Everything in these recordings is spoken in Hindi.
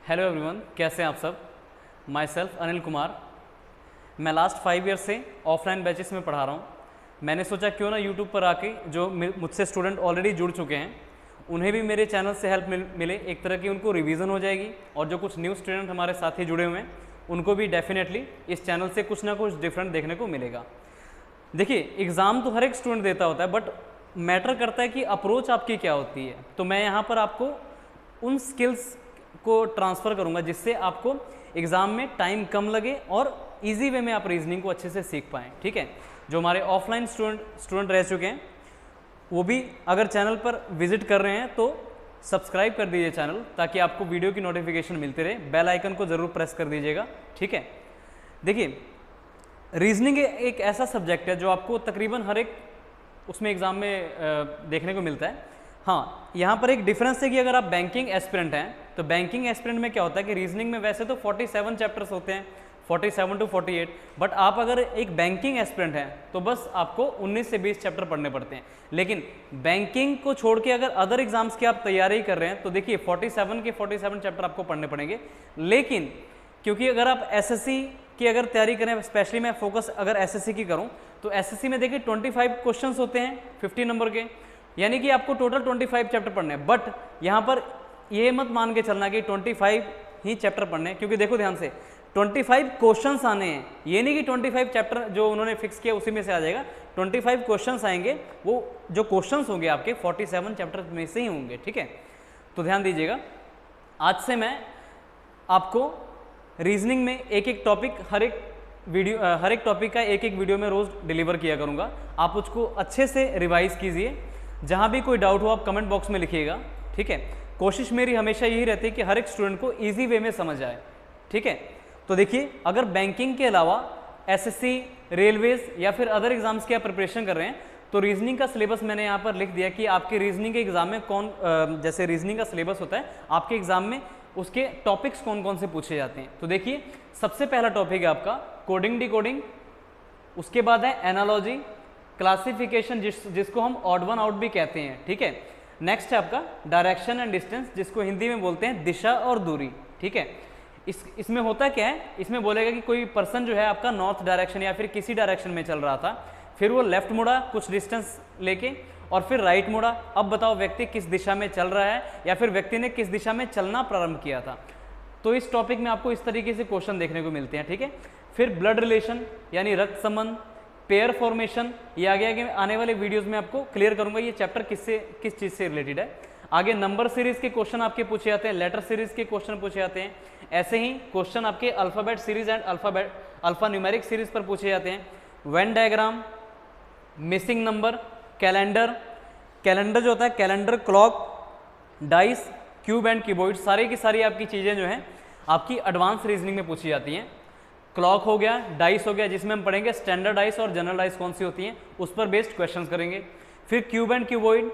हेलो एवरीवन, कैसे हैं आप सब। My self Anil Kumar. मैं लास्ट 5 ईयर से ऑफलाइन बैचेस में पढ़ा रहा हूँ। मैंने सोचा क्यों ना यूट्यूब पर आके जो मुझसे स्टूडेंट ऑलरेडी जुड़ चुके हैं उन्हें भी मेरे चैनल से हेल्प मिले, एक तरह की उनको रिवीजन हो जाएगी, और जो कुछ न्यू स्टूडेंट हमारे साथ ही जुड़े हुए हैं उनको भी डेफिनेटली इस चैनल से कुछ ना कुछ डिफरेंट देखने को मिलेगा। देखिए, एग्ज़ाम तो हर एक स्टूडेंट देता होता है, बट मैटर करता है कि अप्रोच आपकी क्या होती है। तो मैं यहाँ पर आपको उन स्किल्स को ट्रांसफ़र करूँगा जिससे आपको एग्ज़ाम में टाइम कम लगे और इजी वे में आप रीजनिंग को अच्छे से सीख पाएँ। ठीक है, जो हमारे ऑफलाइन स्टूडेंट रह चुके हैं वो भी अगर चैनल पर विजिट कर रहे हैं तो सब्सक्राइब कर दीजिए चैनल, ताकि आपको वीडियो की नोटिफिकेशन मिलती रहे। बेल आइकन को ज़रूर प्रेस कर दीजिएगा। ठीक है, देखिए, रीजनिंग एक ऐसा सब्जेक्ट है जो आपको तकरीबन हर एक उसमें एग्ज़ाम में देखने को मिलता है। हाँ, यहाँ पर एक डिफरेंस है कि अगर आप बैंकिंग एस्पिरेंट हैं तो बैंकिंग एस्पिरेंट में क्या होता है कि रीजनिंग में वैसे तो 47 चैप्टर्स होते हैं, 47 to 48, बट आप अगर एक बैंकिंग एस्पिरेंट हैं तो बस आपको 19 से 20 चैप्टर पढ़ने पड़ते हैं। लेकिन बैंकिंग को छोड़ के अगर अदर एग्जाम्स की आप तैयारी कर रहे हैं तो देखिए 47 के 47 चैप्टर आपको पढ़ने पड़ेंगे। लेकिन क्योंकि अगर आप एसएससी की अगर तैयारी करें, स्पेशली मैं फोकस अगर एसएससी की करूं तो एसएससी में देखिए 25 क्वेश्चंस होते हैं 50 नंबर के, यानी कि आपको टोटल 25 चैप्टर पढ़ने हैं। बट यहाँ पर ये मत मान के चलना कि 25 ही चैप्टर पढ़ने हैं, क्योंकि देखो ध्यान से 25 क्वेश्चंस आने हैं। ये नहीं कि 25 चैप्टर जो उन्होंने फिक्स किया उसी में से आ जाएगा। 25 क्वेश्चंस आएंगे, वो जो क्वेश्चंस होंगे आपके 47 चैप्टर में से ही होंगे। ठीक है, तो ध्यान दीजिएगा। आज से मैं आपको रीजनिंग में एक एक टॉपिक हर एक टॉपिक का एक एक वीडियो में रोज़ डिलीवर किया करूँगा। आप उसको अच्छे से रिवाइज कीजिए। जहाँ भी कोई डाउट हो आप कमेंट बॉक्स में लिखिएगा। ठीक है, कोशिश मेरी हमेशा यही रहती है कि हर एक स्टूडेंट को ईजी वे में समझ आए। ठीक है, तो देखिए, अगर बैंकिंग के अलावा एसएससी, रेलवेज या फिर अदर एग्जाम्स की आप प्रिपरेशन कर रहे हैं तो रीजनिंग का सिलेबस मैंने यहाँ पर लिख दिया कि आपके रीजनिंग के एग्जाम में जैसे रीजनिंग का सिलेबस होता है आपके एग्जाम में उसके टॉपिक्स कौन कौन से पूछे जाते हैं। तो देखिए, सबसे पहला टॉपिक है आपका कोडिंग डिकोडिंग, उसके बाद है एनालॉजी, क्लासिफिकेशन जिसको हम ऑड वन आउट भी कहते हैं। ठीक है, नेक्स्ट है आपका डायरेक्शन एंड डिस्टेंस, जिसको हिंदी में बोलते हैं दिशा और दूरी। ठीक है, इसमें होता क्या है, इसमें बोलेगा कि कोई पर्सन जो है आपका नॉर्थ डायरेक्शन या फिर किसी डायरेक्शन में चल रहा था, फिर वो लेफ्ट मुड़ा कुछ डिस्टेंस लेके और फिर राइट मुड़ा। अब बताओ व्यक्ति किस दिशा में चल रहा है या फिर व्यक्ति ने किस दिशा में चलना प्रारंभ किया था। तो इस टॉपिक में आपको इस तरीके से क्वेश्चन देखने को मिलते हैं। ठीक है, फिर ब्लड रिलेशन यानी रक्त संबंध, पेयर फॉर्मेशन, ये आगे आने वाले वीडियोस में आपको क्लियर करूंगा ये चैप्टर किस चीज़ से रिलेटेड है। आगे नंबर सीरीज के क्वेश्चन आपके पूछे जाते हैं, लेटर सीरीज के क्वेश्चन पूछे जाते हैं। ऐसे ही क्वेश्चन आपके alphabet series and alpha numeric series पर पूछे जाते हैं। Venn diagram, missing number, calendar जो होता है, calendar, clock, dice, cube and keyboard, सारी की सारी आपकी चीज़ें जो हैं आपकी एडवांस रीजनिंग में पूछी जाती हैं। क्लॉक हो गया, डाइस हो गया, जिसमें हम पढ़ेंगे स्टैंडर्ड डाइस और जनरल डाइस कौन सी होती हैं, उस पर बेस्ड क्वेश्चंस करेंगे। फिर cube and cuboid,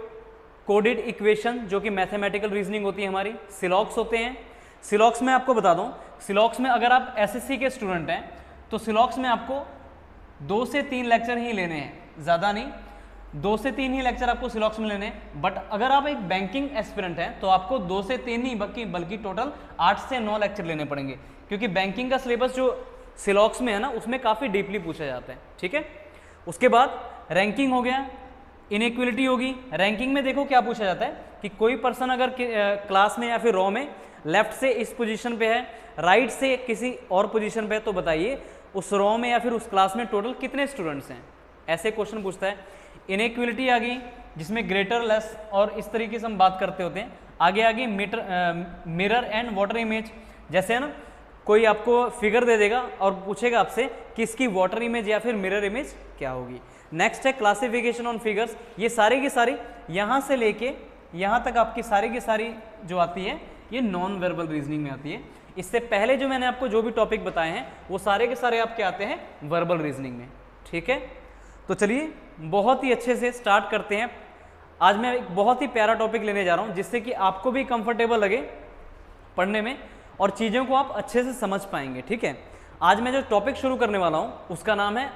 coded equation जो कि मैथमेटिकल रीजनिंग होती है हमारी। सिलॉक्स होते हैं। सिलॉक्स में आपको बता दूं, सिलॉक्स में अगर आप एसएससी के स्टूडेंट हैं तो सिलॉक्स में आपको 2 से 3 लेक्चर ही लेने हैं, ज़्यादा नहीं, 2 से 3 ही लेक्चर आपको सिलॉक्स में लेने हैं। बट अगर आप एक बैंकिंग एस्पिरेंट हैं तो आपको 2 से 3 नहीं बल्कि टोटल 8 से 9 लेक्चर लेने पड़ेंगे, क्योंकि बैंकिंग का सिलेबस जो सिलॉक्स में है ना उसमें काफ़ी डीपली पूछा जाता है। ठीक है, उसके बाद रैंकिंग हो गया, इनइक्वलिटी होगी। रैंकिंग में देखो क्या पूछा जाता है कि कोई पर्सन अगर क्लास में या फिर रो में लेफ्ट से इस पोजीशन पे है, राइट से किसी और पोजीशन पे है, तो बताइए उस रो में या फिर उस क्लास में टोटल कितने स्टूडेंट्स हैं। ऐसे क्वेश्चन पूछता है। इनइक्वलिटी आ गई जिसमें ग्रेटर, लेस और इस तरीके से हम बात करते होते हैं। आगे मिरर एंड वाटर इमेज, जैसे है ना कोई आपको फिगर दे देगा और पूछेगा आपसे कि इसकी वाटर इमेज या फिर मिरर इमेज क्या होगी। नेक्स्ट है क्लासिफिकेशन ऑन फिगर्स। ये सारी की सारी यहाँ से लेके यहाँ तक आपकी सारी की सारी जो आती है ये नॉन वर्बल रीजनिंग में आती है। इससे पहले जो मैंने आपको जो भी टॉपिक बताए हैं वो सारे के सारे आपके आते हैं वर्बल रीजनिंग में। ठीक है, तो चलिए बहुत ही अच्छे से स्टार्ट करते हैं। आज मैं एक बहुत ही प्यारा टॉपिक लेने जा रहा हूँ जिससे कि आपको भी कंफर्टेबल लगे पढ़ने में और चीज़ों को आप अच्छे से समझ पाएंगे। ठीक है, आज मैं जो टॉपिक शुरू करने वाला हूँ उसका नाम है